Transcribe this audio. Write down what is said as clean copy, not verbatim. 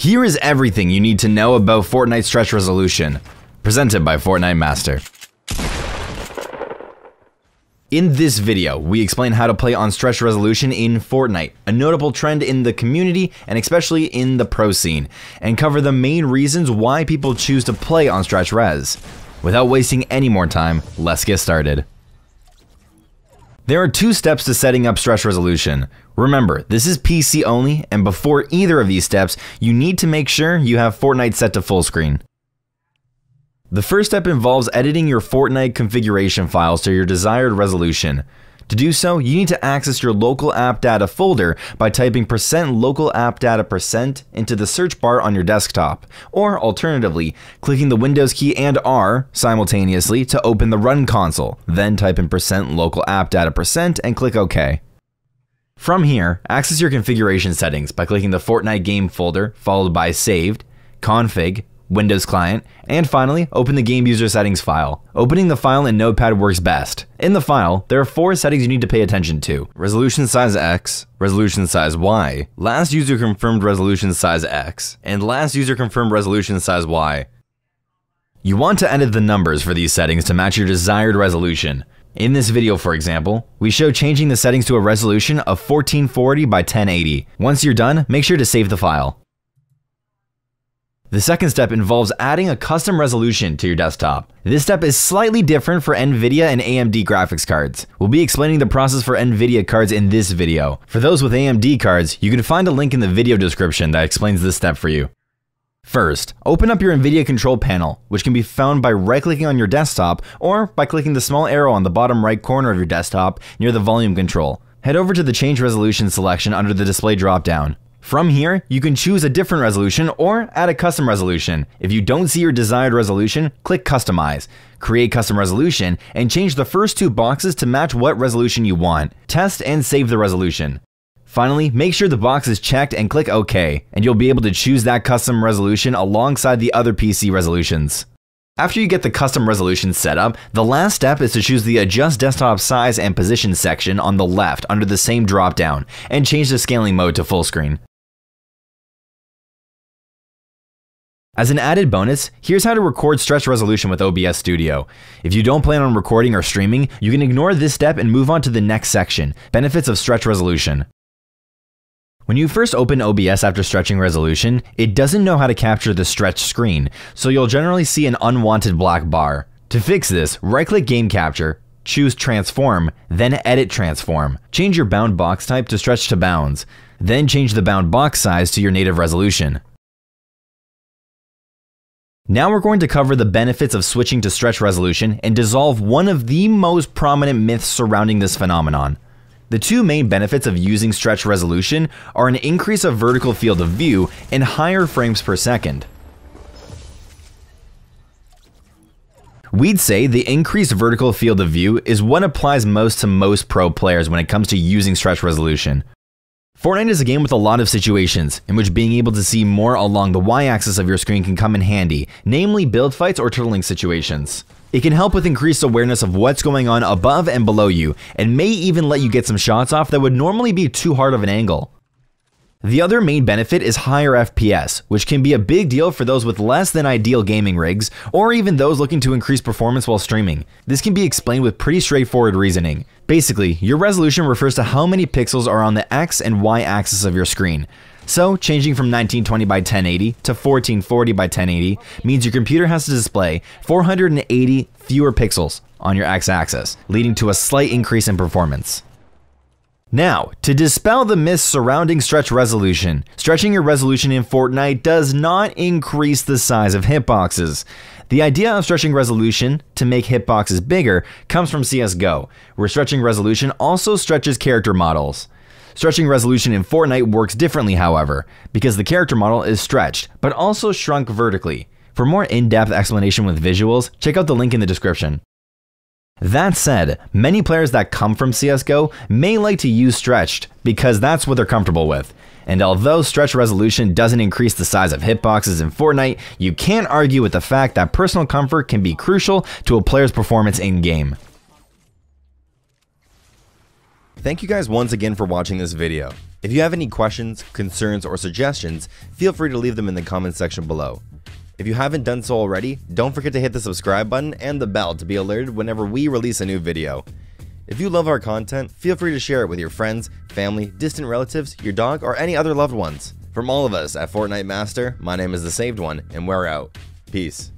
Here is everything you need to know about Fortnite stretch resolution, presented by Fortnite Master. In this video, we explain how to play on stretch resolution in Fortnite, a notable trend in the community and especially in the pro scene, and cover the main reasons why people choose to play on stretch res. Without wasting any more time, let's get started. There are two steps to setting up stretch resolution. Remember, this is PC only, and before either of these steps, you need to make sure you have Fortnite set to full screen. The first step involves editing your Fortnite configuration files to your desired resolution. To do so, you need to access your local app data folder by typing %local app data % into the search bar on your desktop, or alternatively, clicking the Windows key and R simultaneously to open the Run console, then type in %local app data % and click OK. From here, access your configuration settings by clicking the Fortnite game folder followed by Saved, Config, Windows Client, and finally, open the game user settings file. Opening the file in Notepad works best. In the file, there are 4 settings you need to pay attention to: resolution size X, resolution size Y, last user confirmed resolution size X, and last user confirmed resolution size Y. You want to edit the numbers for these settings to match your desired resolution. In this video, for example, we show changing the settings to a resolution of 1440 by 1080. Once you're done, make sure to save the file. The second step involves adding a custom resolution to your desktop. This step is slightly different for NVIDIA and AMD graphics cards. We'll be explaining the process for NVIDIA cards in this video. For those with AMD cards, you can find a link in the video description that explains this step for you. First, open up your NVIDIA control panel, which can be found by right-clicking on your desktop or by clicking the small arrow on the bottom right corner of your desktop near the volume control. Head over to the Change Resolution selection under the display drop-down. From here, you can choose a different resolution or add a custom resolution. If you don't see your desired resolution, click Customize, create custom resolution, and change the first 2 boxes to match what resolution you want. Test and save the resolution. Finally, make sure the box is checked and click OK, and you'll be able to choose that custom resolution alongside the other PC resolutions. After you get the custom resolution set up, the last step is to choose the Adjust Desktop Size and Position section on the left under the same drop-down, and change the scaling mode to full screen. As an added bonus, here's how to record stretch resolution with OBS Studio. If you don't plan on recording or streaming, you can ignore this step and move on to the next section, Benefits of Stretch Resolution. When you first open OBS after stretching resolution, it doesn't know how to capture the stretched screen, so you'll generally see an unwanted black bar. To fix this, right-click Game Capture, choose Transform, then Edit Transform. Change your bound box type to Stretch to Bounds, then change the bound box size to your native resolution. Now we're going to cover the benefits of switching to stretch resolution and dissolve one of the most prominent myths surrounding this phenomenon. The 2 main benefits of using stretch resolution are an increase of vertical field of view and higher frames per second. We'd say the increased vertical field of view is what applies most to most pro players when it comes to using stretch resolution. Fortnite is a game with a lot of situations, in which being able to see more along the Y-axis of your screen can come in handy, namely build fights or turtling situations. It can help with increased awareness of what's going on above and below you, and may even let you get some shots off that would normally be too hard of an angle. The other main benefit is higher FPS, which can be a big deal for those with less than ideal gaming rigs, or even those looking to increase performance while streaming. This can be explained with pretty straightforward reasoning. Basically, your resolution refers to how many pixels are on the X and Y axis of your screen. So, changing from 1920 by 1080 to 1440 by 1080 means your computer has to display 480 fewer pixels on your X axis, leading to a slight increase in performance. Now, to dispel the myths surrounding stretch resolution, stretching your resolution in Fortnite does not increase the size of hitboxes. The idea of stretching resolution to make hitboxes bigger comes from CSGO, where stretching resolution also stretches character models. Stretching resolution in Fortnite works differently, however, because the character model is stretched, but also shrunk vertically. For more in-depth explanation with visuals, check out the link in the description. That said, many players that come from CSGO may like to use stretched because that's what they're comfortable with. And although stretch resolution doesn't increase the size of hitboxes in Fortnite, you can't argue with the fact that personal comfort can be crucial to a player's performance in-game. Thank you guys once again for watching this video. If you have any questions, concerns, or suggestions, feel free to leave them in the comment section below. If you haven't done so already, don't forget to hit the subscribe button and the bell to be alerted whenever we release a new video. If you love our content, feel free to share it with your friends, family, distant relatives, your dog, or any other loved ones. From all of us at Fortnite Master, my name is The Saved One, and we're out. Peace.